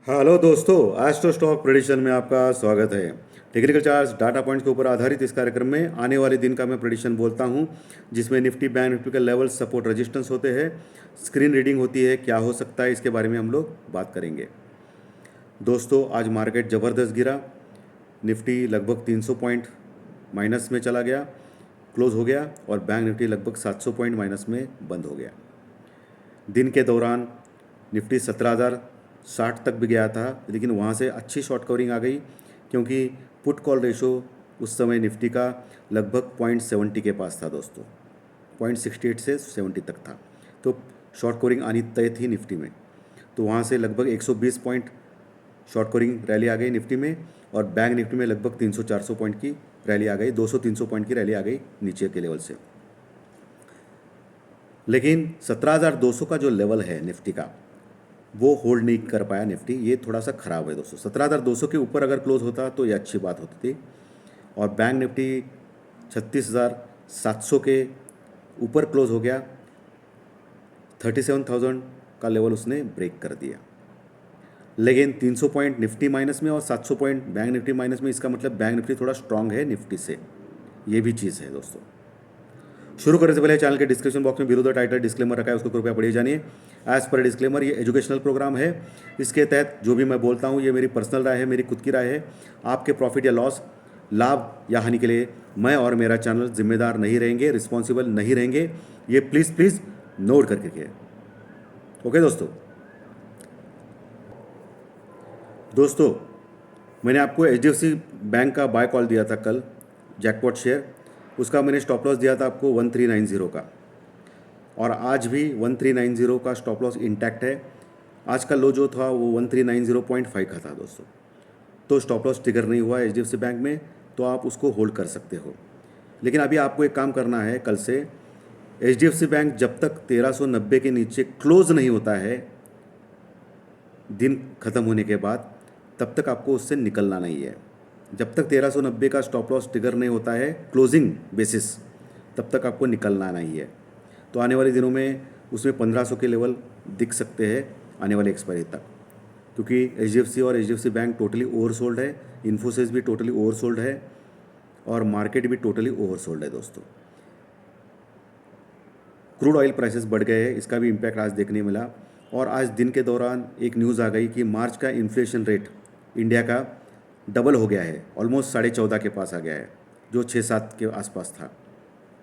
Hello दोस्तों, astro stock prediction में आपका स्वागत है। टेक्निकल चार्ट्स डाटा पॉइंट्स के ऊपर आधारित इस कार्यक्रम में आने वाले दिन का मैं प्रेडिक्शन बोलता हूं, जिसमें निफ्टी बैंक निफ्टी के लेवल सपोर्ट रेजिस्टेंस होते हैं, स्क्रीन रीडिंग होती है, क्या हो सकता है इसके बारे में हम लोग बात करेंगे। दोस्तों, आज मार्केट ज़बरदस्त गिरा। निफ्टी लगभग 300 पॉइंट माइनस में चला गया, क्लोज हो गया, और बैंक निफ्टी लगभग 700 पॉइंट माइनस में बंद हो गया। दिन के दौरान निफ्टी 17,060 तक भी गया था, लेकिन वहाँ से अच्छी शॉर्ट कवरिंग आ गई, क्योंकि पुट कॉल रेशो उस समय निफ्टी का लगभग 0.70 के पास था दोस्तों। 0.68 से 70 तक था, तो शॉर्ट कवरिंग आनी तय थी निफ्टी में। तो वहाँ से लगभग 120 पॉइंट शॉर्ट कवरिंग रैली आ गई निफ्टी में, और बैंक निफ्टी में लगभग 300-400 पॉइंट की रैली आ गई, 200-300 पॉइंट की रैली आ गई नीचे के लेवल से। लेकिन 17,200 का जो लेवल है निफ्टी का, वो होल्ड नहीं कर पाया निफ्टी। ये थोड़ा सा ख़राब है दोस्तों। 17,200 के ऊपर अगर क्लोज होता तो ये अच्छी बात होती थी। और बैंक निफ्टी 36,700 के ऊपर क्लोज हो गया, 37,000 का लेवल उसने ब्रेक कर दिया। लेकिन 300 पॉइंट निफ्टी माइनस में और 700 पॉइंट बैंक निफ्टी माइनस में, इसका मतलब बैंक निफ्टी थोड़ा स्ट्रांग है निफ्टी से। ये भी चीज़ है दोस्तों। शुरू करने से पहले चैनल के डिस्क्रिप्शन बॉक्स में बिलो द टाइटल डिस्क्लेमर रखा है, उसको कृपया पढ़िए जानिए। एज पर डिस्क्लेमर, ये एजुकेशनल प्रोग्राम है। इसके तहत जो भी मैं बोलता हूँ ये मेरी पर्सनल राय है, मेरी खुद की राय है। आपके प्रॉफिट या लॉस, लाभ या हानि के लिए मैं और मेरा चैनल जिम्मेदार नहीं रहेंगे, रिस्पॉन्सिबल नहीं रहेंगे। ये प्लीज़ प्लीज़ नोट करके रखिए। ओके दोस्तों। दोस्तों, मैंने आपको एचडीएफसी बैंक का बाय कॉल दिया था कल, जैकपॉट शेयर। उसका मैंने स्टॉप लॉस दिया था आपको 1390 का, और आज भी 1390 का स्टॉप लॉस इंटैक्ट है। आज का लो जो था वो 1390.5 का था दोस्तों। तो स्टॉप लॉस ट्रिगर नहीं हुआ एचडीएफसी बैंक में, तो आप उसको होल्ड कर सकते हो। लेकिन अभी आपको एक काम करना है, कल से एचडीएफसी बैंक जब तक 1390 के नीचे क्लोज नहीं होता है दिन ख़त्म होने के बाद, तब तक आपको उससे निकलना नहीं है। जब तक 1390 का स्टॉप लॉस ट्रिगर नहीं होता है क्लोजिंग बेसिस, तब तक आपको निकलना नहीं है। तो आने वाले दिनों में उसमें 1500 के लेवल दिख सकते हैं आने वाले एक्सपायरी तक, क्योंकि एचडीएफसी और एचडीएफसी बैंक टोटली ओवरसोल्ड है, इन्फोसिस भी टोटली ओवरसोल्ड है, और मार्केट भी टोटली ओवरसोल्ड है दोस्तों। क्रूड ऑयल प्राइसेस बढ़ गए हैं, इसका भी इम्पैक्ट आज देखने मिला। और आज दिन के दौरान एक न्यूज़ आ गई कि मार्च का इन्फ्लेशन रेट इंडिया का डबल हो गया है, ऑलमोस्ट 14.5 के पास आ गया है, जो 6-7 के आसपास था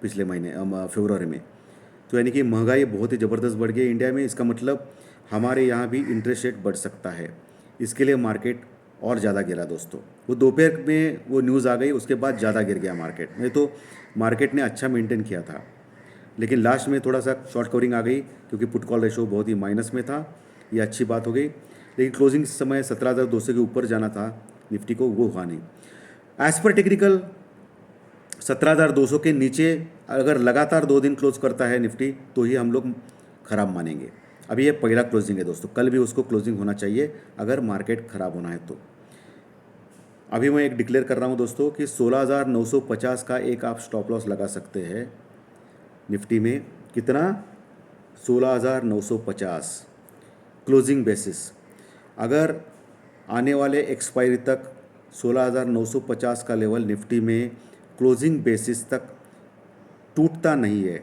पिछले महीने फरवरी में। तो यानी कि महंगाई बहुत ही ज़बरदस्त बढ़ गई है इंडिया में। इसका मतलब हमारे यहाँ भी इंटरेस्ट रेट बढ़ सकता है। इसके लिए मार्केट और ज़्यादा गिरा दोस्तों। वो दोपहर में वो न्यूज़ आ गई, उसके बाद ज़्यादा गिर गया मार्केट में। तो मार्केट ने अच्छा मेंटेन किया था, लेकिन लास्ट में थोड़ा सा शॉर्ट कवरिंग आ गई, क्योंकि पुट कॉल रेशो बहुत ही माइनस में था। ये अच्छी बात हो गई, लेकिन क्लोजिंग समय 17,200 के ऊपर जाना था निफ्टी को, वो हुआ नहीं। एज पर टेक्निकल 17,200 के नीचे अगर लगातार 2 दिन क्लोज करता है निफ्टी, तो ही हम लोग ख़राब मानेंगे। अभी ये पहला क्लोजिंग है दोस्तों, कल भी उसको क्लोजिंग होना चाहिए अगर मार्केट ख़राब होना है तो। अभी मैं एक डिक्लेयर कर रहा हूँ दोस्तों कि 16,950 का एक आप स्टॉप लॉस लगा सकते हैं निफ्टी में। कितना? 16,950 क्लोजिंग बेसिस। अगर आने वाले एक्सपायरी तक 16,950 का लेवल निफ्टी में क्लोजिंग बेसिस तक टूटता नहीं है,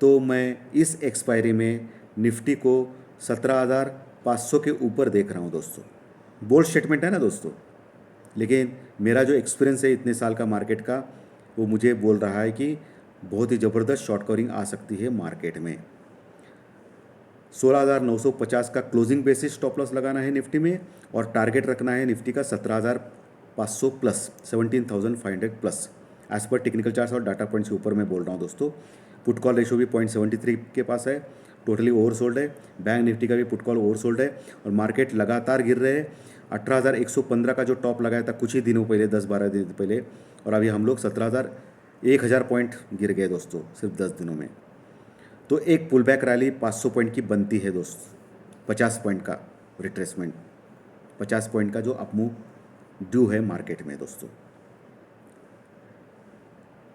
तो मैं इस एक्सपायरी में निफ्टी को 17,500 के ऊपर देख रहा हूँ दोस्तों। बोल्ड स्टेटमेंट है ना दोस्तों, लेकिन मेरा जो एक्सपीरियंस है इतने साल का मार्केट का, वो मुझे बोल रहा है कि बहुत ही ज़बरदस्त शॉर्ट कवरिंग आ सकती है मार्केट में। 16,950 का क्लोजिंग बेसिस स्टॉप लॉस लगाना है निफ्टी में, और टारगेट रखना है निफ्टी का 17,500 plus, 17,500 plus. As per technical charts और डाटा पॉइंट्स के ऊपर मैं बोल रहा हूँ दोस्तों। पुट कॉल रेशो भी 0.73 के पास है, टोटली ओवरसोल्ड है। बैंक निफ्टी का भी पुट कॉल ओवरसोल्ड है, और मार्केट लगातार गिर रहे हैं। 18,115 का जो टॉप लगाया था कुछ ही दिनों पहले, 10-12 दिन पहले, और अभी हम लोग 1,000 पॉइंट गिर गए दोस्तों सिर्फ 10 दिनों में। तो एक पुल बैक रैली 500 पॉइंट की बनती है दोस्त, 50 पॉइंट का रिट्रेसमेंट, 50 पॉइंट का जो अपमूव ड्यू है मार्केट में दोस्तों।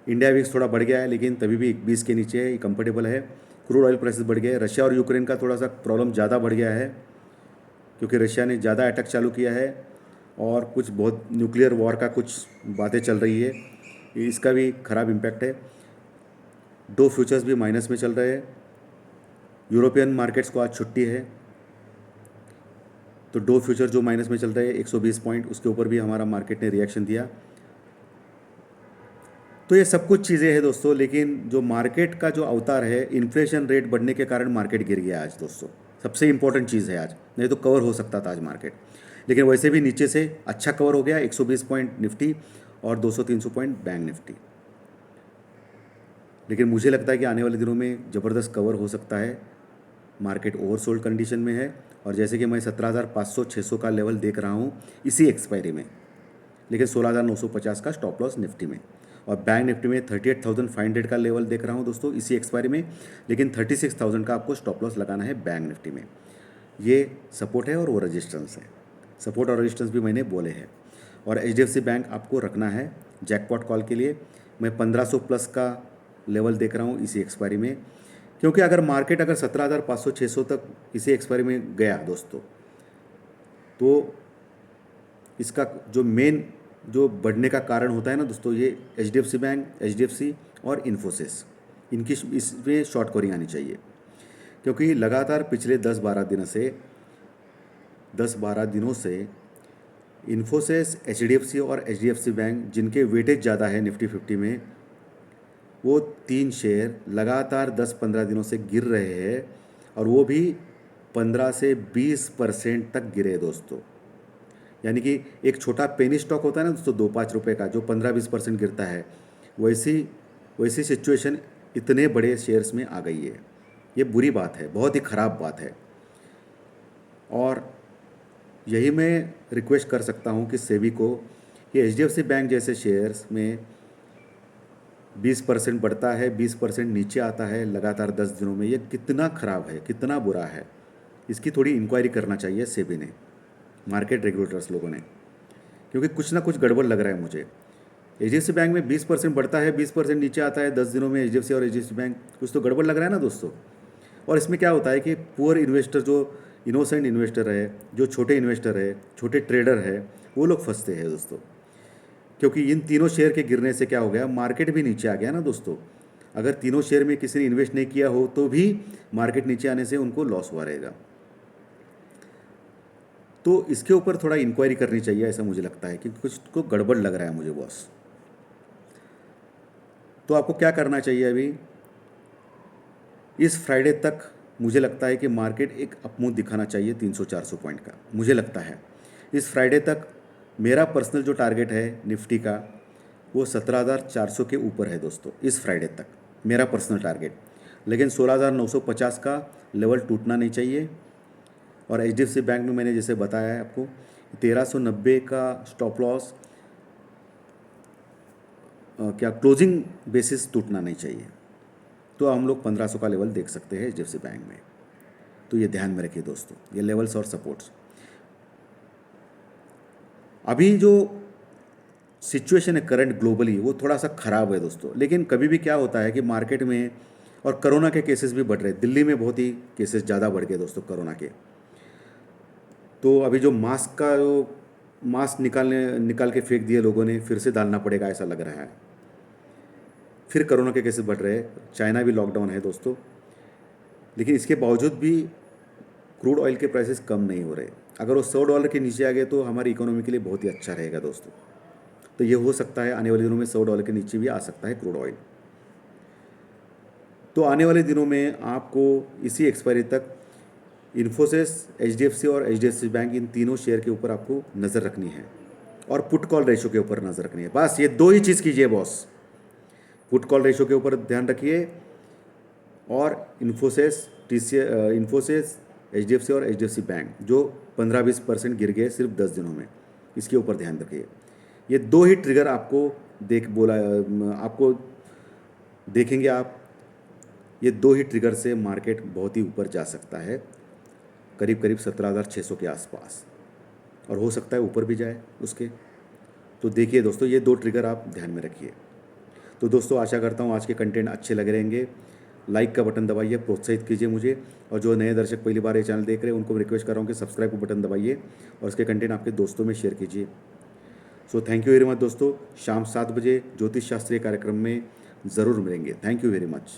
इंडिया विक्स थोड़ा बढ़ गया है, लेकिन तभी भी 20 के नीचे है, कंफर्टेबल है। क्रूड ऑयल प्राइसेस बढ़ गए, रशिया और यूक्रेन का थोड़ा सा प्रॉब्लम ज़्यादा बढ़ गया है। क्योंकि रशिया ने ज़्यादा अटैक चालू किया है और कुछ बहुत न्यूक्लियर वॉर का कुछ बातें चल रही है, इसका भी ख़राब इम्पैक्ट है। दो फ्यूचर्स भी माइनस में चल रहे हैं। यूरोपियन मार्केट्स को आज छुट्टी है, तो दो फ्यूचर जो माइनस में चल रहे हैं 120 पॉइंट, उसके ऊपर भी हमारा मार्केट ने रिएक्शन दिया। तो ये सब कुछ चीज़ें हैं दोस्तों, लेकिन जो मार्केट का जो अवतार है, इन्फ्लेशन रेट बढ़ने के कारण मार्केट गिर गया आज दोस्तों। सबसे इंपॉर्टेंट चीज़ है आज, नहीं तो कवर हो सकता था आज मार्केट, लेकिन वैसे भी नीचे से अच्छा कवर हो गया। 120 पॉइंट निफ्टी और 200-300 पॉइंट बैंक निफ्टी। लेकिन मुझे लगता है कि आने वाले दिनों में ज़बरदस्त कवर हो सकता है। मार्केट ओवरसोल्ड कंडीशन में है, और जैसे कि मैं 17,500-600 का लेवल देख रहा हूँ इसी एक्सपायरी में, लेकिन 16,950 का स्टॉप लॉस निफ्टी में, और बैंक निफ्टी में 38,500 का लेवल देख रहा हूँ दोस्तों इसी एक्सपायरी में, लेकिन 36,000 का आपको स्टॉप लॉस लगाना है बैंक निफ्टी में। ये सपोर्ट है और वो रेजिस्टेंस है। सपोर्ट और रेजिस्टेंस भी मैंने बोले हैं। और HDFC बैंक आपको रखना है जैकपॉट कॉल के लिए। मैं 1500 प्लस का लेवल देख रहा हूँ इसी एक्सपायरी में, क्योंकि अगर मार्केट अगर 17,500-600 तक इसी एक्सपायरी में गया दोस्तों, तो इसका जो मेन जो बढ़ने का कारण होता है ना दोस्तों, ये HDFC बैंक, HDFC और इन्फोसिस, इनकी इसमें शॉर्ट कवरिंग आनी चाहिए। क्योंकि लगातार पिछले 10-12 दिनों से इन्फोसिस, HDFC और HDFC बैंक, जिनके वेटेज ज़्यादा है निफ्टी 50 में, वो 3 शेयर लगातार 10-15 दिनों से गिर रहे हैं, और वो भी 15 से 20% तक गिरे दोस्तों। यानी कि एक छोटा पेनी स्टॉक होता है ना दोस्तों, 2-5 रुपये का, जो 15-20% गिरता है, वैसी वैसी सिचुएशन इतने बड़े शेयर्स में आ गई है। ये बुरी बात है, बहुत ही ख़राब बात है। और यही मैं रिक्वेस्ट कर सकता हूँ कि सेबी को, कि HDFC बैंक जैसे शेयर्स में 20% बढ़ता है, 20% नीचे आता है लगातार 10 दिनों में, ये कितना ख़राब है, कितना बुरा है। इसकी थोड़ी इंक्वायरी करना चाहिए सेबी ने, मार्केट रेगुलेटर्स लोगों ने, क्योंकि कुछ ना कुछ गड़बड़ लग रहा है मुझे। HDFC बैंक में 20% बढ़ता है, 20% नीचे आता है 10 दिनों में HDFC और HDFC बैंक, कुछ तो गड़बड़ लग रहा है ना दोस्तों। और इसमें क्या होता है कि पुअर इन्वेस्टर, जो इनोसेंट इन्वेस्टर है, जो छोटे इन्वेस्टर है, छोटे ट्रेडर है, वो लोग फंसते हैं दोस्तों। क्योंकि इन तीनों शेयर के गिरने से क्या हो गया, मार्केट भी नीचे आ गया ना दोस्तों। अगर तीनों शेयर में किसी ने इन्वेस्ट नहीं किया हो तो भी मार्केट नीचे आने से उनको लॉस हुआ रहेगा। तो इसके ऊपर थोड़ा इंक्वायरी करनी चाहिए, ऐसा मुझे लगता है कि कुछ तो गड़बड़ लग रहा है मुझे बॉस। तो आपको क्या करना चाहिए अभी, इस फ्राइडे तक मुझे लगता है कि मार्केट एक अपमूव दिखाना चाहिए 300-400 पॉइंट का, मुझे लगता है। इस फ्राइडे तक मेरा पर्सनल जो टारगेट है निफ्टी का, वो 17,400 के ऊपर है दोस्तों, इस फ्राइडे तक मेरा पर्सनल टारगेट। लेकिन 16,950 का लेवल टूटना नहीं चाहिए। और HDFC बैंक में मैंने जैसे बताया है आपको, 1390 का स्टॉप लॉस, क्या क्लोजिंग बेसिस टूटना नहीं चाहिए। तो हम लोग 1500 का लेवल देख सकते हैं HDFC बैंक में। तो ये ध्यान में रखिए दोस्तों, ये लेवल्स और सपोर्ट्स। अभी जो सिचुएशन है करंट ग्लोबली, वो थोड़ा सा ख़राब है दोस्तों। लेकिन कभी भी क्या होता है कि मार्केट में, और कोरोना के केसेस भी बढ़ रहे हैं, दिल्ली में बहुत ही केसेस ज़्यादा बढ़ गए दोस्तों कोरोना के। तो अभी जो मास्क निकाल के फेंक दिए लोगों ने, फिर से डालना पड़ेगा ऐसा लग रहा है। फिर कोरोना के केसेस बढ़ रहे हैं, चाइना भी लॉकडाउन है दोस्तों। लेकिन इसके बावजूद भी क्रूड ऑयल के प्राइसेस कम नहीं हो रहे। अगर वो $100 के नीचे आ गए तो हमारी इकोनॉमी के लिए बहुत ही अच्छा रहेगा दोस्तों। तो ये हो सकता है आने वाले दिनों में $100 के नीचे भी आ सकता है क्रूड ऑयल। तो आने वाले दिनों में आपको इसी एक्सपायरी तक इन्फोसिस, HDFC और HDFC बैंक, इन तीनों शेयर के ऊपर आपको नज़र रखनी है, और पुट कॉल रेशो के ऊपर नज़र रखनी है। बस ये दो ही चीज़ कीजिए बॉस, पुट कॉल रेशो के ऊपर ध्यान रखिए, और इन्फोसिस, HDFC और HDFC बैंक जो 15-20% गिर गए सिर्फ 10 दिनों में, इसके ऊपर ध्यान रखिए। ये दो ही ट्रिगर आपको आपको देखेंगे आप, ये दो ही ट्रिगर से मार्केट बहुत ही ऊपर जा सकता है, करीब करीब 17,600 के आसपास, और हो सकता है ऊपर भी जाए उसके। तो देखिए दोस्तों, ये दो ट्रिगर आप ध्यान में रखिए। तो दोस्तों, आशा करता हूँ आज के कंटेंट अच्छे लगे रहेंगे। लाइक का बटन दबाइए, प्रोत्साहित कीजिए मुझे। और जो नए दर्शक पहली बार ये चैनल देख रहे हैं उनको मैं रिक्वेस्ट कर रहा हूँ कि सब्सक्राइब का बटन दबाइए और इसके कंटेंट आपके दोस्तों में शेयर कीजिए। So thank you very much दोस्तों। शाम 7 बजे ज्योतिष शास्त्रीय कार्यक्रम में ज़रूर मिलेंगे। Thank you very much.